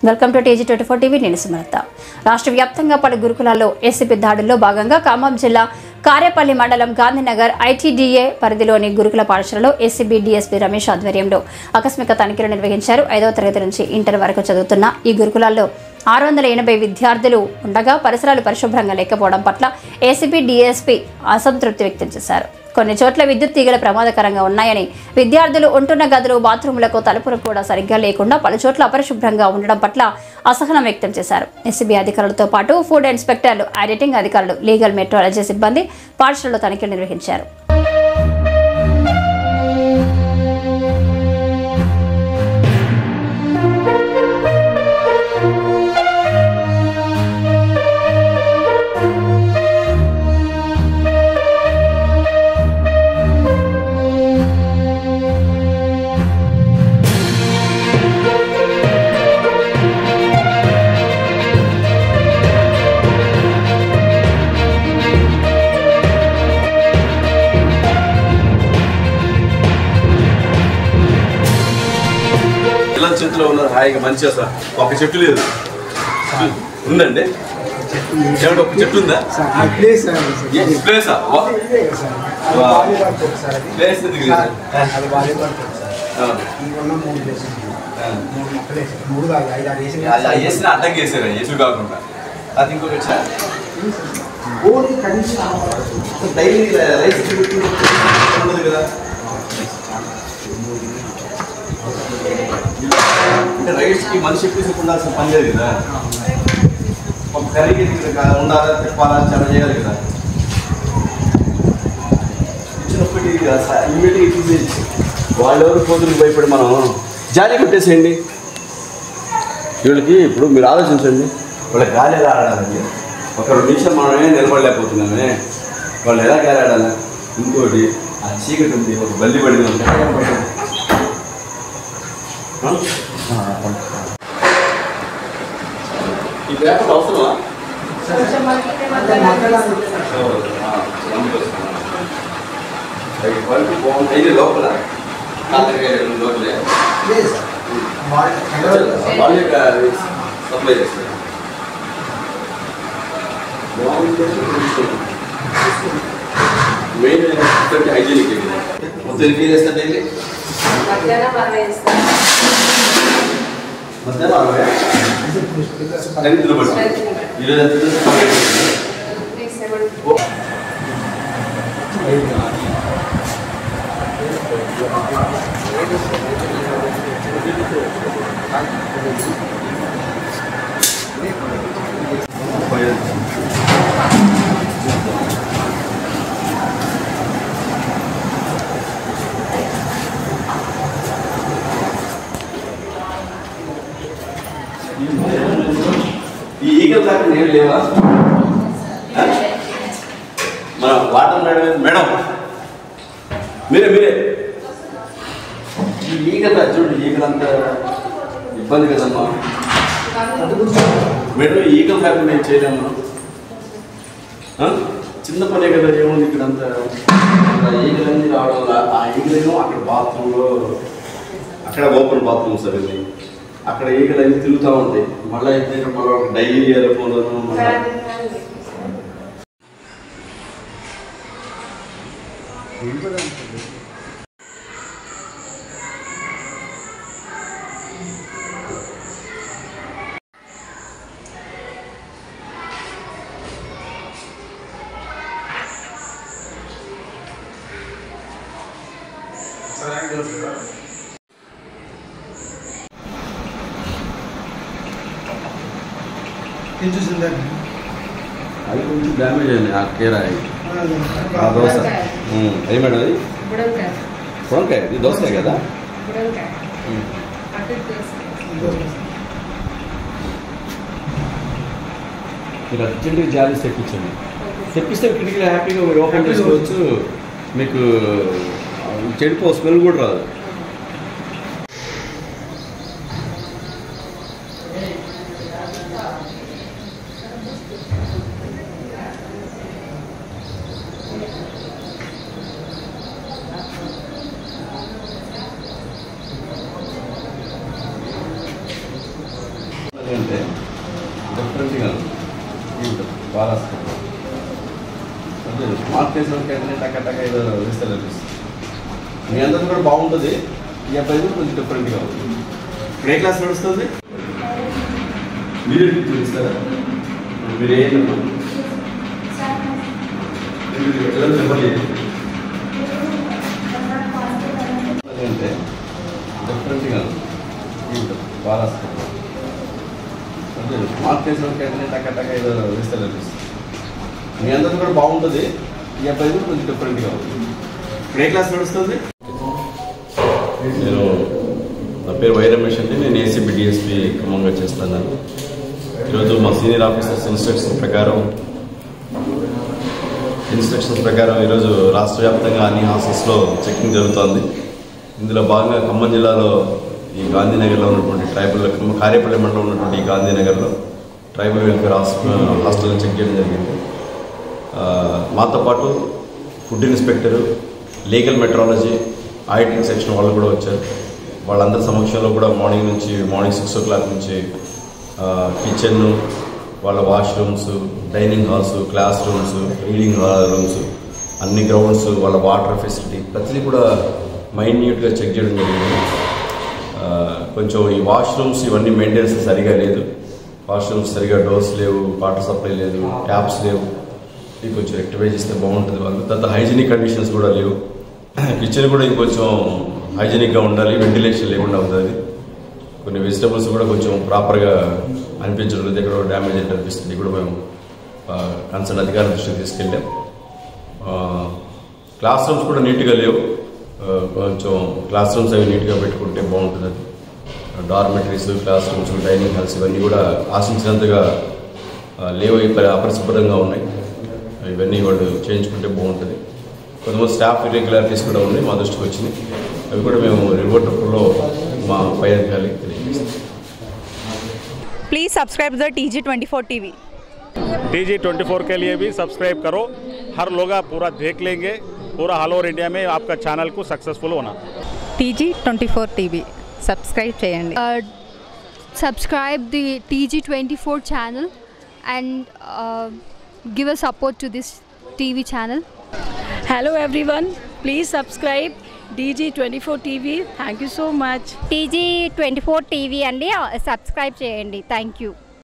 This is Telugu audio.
Welcome to TG24 TV. నేను సుమలత. రాష్ట్ర వ్యాప్తంగా పలు గురుకులాల్లో ఏసీబీ దాడుల్లో భాగంగా ఖమ్మం జిల్లా కారేపల్లి మండలం గాంధీనగర్ ITDA పరిధిలోని గురుకుల పాఠశాలలో ఏసీబీ DSP రమేష్ ఆధ్వర్యంలో ఆకస్మిక తనిఖీలు నిర్వహించారు. 5వ తరగతి నుంచి ఇంటర్ వరకు చదువుతున్న ఈ గురుకులాల్లో 680 విద్యార్థులు ఉండగా పరిసరాలు పరిశుభ్రంగా లేకపోవడం పట్ల ఏసీబీ DSP అసంతృప్తి వ్యక్తం చేశారు. కొన్ని చోట్ల విద్యుత్ తీగలు ప్రమాదకరంగా ఉన్నాయని, విద్యార్థులు ఉంటున్న గదులు బాత్రూములకు తలుపులు కూడా సరిగ్గా లేకుండా పలు చోట్ల అపరిశుభ్రంగా ఉండడం పట్ల అసహనం వ్యక్తం చేశారు. ఏసీబీ అధికారులతో పాటు ఫుడ్ ఇన్స్పెక్టర్లు, ఆడిటింగ్ అధికారులు, లీగల్ మెట్రాలజీ సిబ్బంది పాఠశాలలో తనిఖీలు నిర్వహించారు. చేతిలో ఉన్నారు హాయిగా మంచిగా సార్. ఒక చెట్టు లేదు ఉందండి, ఒక చెట్టు ఉందా? ప్లేసా? ప్లేస్ వేసిన అడ్డంగా వేసారు ఎట్లు కాకుండా. అది ఇంకొక డైలీ రైస్ ఉండదు కదా, అంటే రైట్స్కి మనిషి చెప్పేసి ఉండాల్సిన పని లేదు కదా. ఒక కర్రీకి ఉండాలా, తిప్పాలా, చాలా చేయాలి కదా. ఇచ్చినప్పటికీ ఇమ్మీడియట్గా తీసేసి వాళ్ళెవరు కోతులకు భయపడి మనం జాలి కొట్టేసేయండి. వీళ్ళకి ఇప్పుడు మీరు ఆలోచించండి, వాళ్ళకి గాలి ఎలా ఆడాలండి? ఒక 2 నిమిషం మనమే నిలబడలేకపోతున్నామే, వాళ్ళు ఎలా గాలి ఆడాలి? ఇంకోటి ఆ చీకటి ఉంది, ఒక బల్లి పడింది అంటే ఈ పేపర్ అవసరమా? బాగుంది లోపల లోపలే వాళ్ళే సప్లై చేస్తారు. మెయిన్ హైజీనిక్ మొత్తం ఎన్ని కేజీ చేస్తారు డైలీ? మధ్యాహ్నం 60 టెన్త్ బట్టి ఈరోజు ఈ ఈగల దాకా నేను లేవా? మన వాటర్ మేడం మీరే ఈ ఈగల చూడండి, ఈగలంతా ఇబ్బంది కదమ్మా మేడం. ఈగల దాకా నేను చేయలేము, చిన్న పనే కదా. ఏముంది ఇక్కడ అంతా ఈగలన్నీ రావడం వల్ల ఆ ఈగలేమో అక్కడ బాత్రూంలో, అక్కడ ఓపెన్ బాత్రూమ్ సార్ ఇది, అక్కడ ఈగలు అన్నీ తిరుగుతూ ఉంటాయి. మళ్ళీ అయితే మళ్ళీ డైరీయాలో పోను మళ్ళీ అది కొంచెం డ్యామేజ్ అయింది. ఆ కీరా ఆ దోశ అది మేడం, అది వంకాయ, ఇది దోసకాయ కదా. మీరు అర్జెంట్గా జాలీస్ తెప్పిస్తే కిటికీలు హ్యాపీగా మీరు ఓపెన్ చేసుకోవచ్చు. మీకు చెడిపో స్మెల్ కూడా రాదు. అంటే డిఫరెంట్గా బాగా స్మార్ట్ ప్లేస్ టక్క ఏదో వేస్తారు మీ అందరూ కూడా బాగుంటుంది. ఈ అబ్బాయి కూడా కొంచెం డిఫరెంట్గా ఉంటుంది. ఇప్పుడు ఏ క్లాస్ నడుస్తుంది? మీరే చూపిస్తారా? మీరు ఏంటమ్మా అంటే డిఫరెంట్గా బాగా స్మార్ట్ ప్లేస్ టక్క ఏదో వేస్తారు మీ అందరూ కూడా బాగుంటుంది. ఈ అబ్బాయి కూడా కొంచెం డిఫరెంట్గా ఉంటుంది. ఇప్పుడు ఏ క్లాస్ నడుస్తుంది? నా పేరు వై రమేష్ అండి. నేను ఏసీబీ డిఎస్పీ క్రమంగా చేస్తున్నాను. ఈరోజు మా సీనియర్ ఆఫీసర్స్ ఇన్స్ట్రక్షన్స్ ప్రకారం ఈరోజు రాష్ట్ర వ్యాప్తంగా అన్ని హాస్టల్స్లో చెకింగ్ జరుగుతోంది. ఇందులో భాగంగా ఖమ్మం జిల్లాలో ఈ గాంధీనగర్లో ఉన్నటువంటి కారేపల్లి మండలంలో ఉన్నటువంటి ఈ గాంధీనగర్లో ట్రైబల్ వెల్ఫేర్ హాస్టల్ని చెక్ చేయడం జరిగింది. మాతో పాటు food inspector, legal metrology, auditing section వాళ్ళు కూడా వచ్చారు. వాళ్ళందరి సమక్షంలో కూడా మార్నింగ్ 6 o'clock నుంచి కిచెన్, వాళ్ళ washrooms, dining halls, class rooms, reading rooms, అన్ని గ్రౌండ్స్, వాళ్ళ వాటర్ ఫెసిలిటీ ప్రతిదీ కూడా మైన్యూట్గా చెక్ చేయడం జరిగింది. కొంచెం ఈ వాష్రూమ్స్ ఇవన్నీ మెయింటెనెన్స్ సరిగా లేదు. వాష్రూమ్స్ సరిగా డోర్స్ లేవు, వాటర్ సప్లై లేదు, ట్యాప్స్ లేవు. ఇది కొంచెం రెక్టిఫై చేస్తే బాగుంటుంది. వాళ్ళు తర్వాత హైజీనిక్ కండిషన్స్ కూడా లేవు. కిచెన్ కూడా ఇంకొంచెం హైజీనిక్గా ఉండాలి, వెంటిలేషన్ లేకుండా ఉంటుంది. కొన్ని వెజిటబుల్స్ కూడా కొంచెం ప్రాపర్గా అనిపించడం లేదు, ఎక్కడో డ్యామేజ్ అయితే అనిపిస్తుంది. కూడా మేము కన్సర్న్ అధికారుల దృష్టికి తీసుకెళ్ళాం. క్లాస్ రూమ్స్ కూడా నీట్గా లేవు. కొంచెం క్లాస్ రూమ్స్ అవి నీట్గా పెట్టుకుంటే బాగుంటుంది. Dormitories, class rooms, dining halls ఇవన్నీ కూడా ఆశించినంతగా లేవు, అపరిశుభ్రంగా ఉన్నాయి. ఇవన్నీ వాళ్ళు చేయించుకుంటే బాగుంటుంది. కొంతమంది స్టాఫ్ ఇర్రెగ్యులారిటీస్ కూడా ఉన్నాయి, మా దృష్టికి వచ్చినాయి. అవి కూడా మేము రిపోర్ట్ రూపంలో మా పై అధికారులకు తెలియజేస్తాం. Please subscribe the TG24 TV। TG24 के लिए भी सब्सक्राइब करो। हर लोग आप पूरा देख लेंगे, पूरा ऑल ओवर इंडिया में आपका चैनल को सक्सेसफुल होना। TG24 TV सब्सक्राइब చేయండి। Subscribe the TG24 channel and give a support to this TV channel. Hello everyone, please subscribe TG24 TV. Thank you so much. TG24 TV అండి, సబ్స్క్రైబ్ చేయండి. Thank you.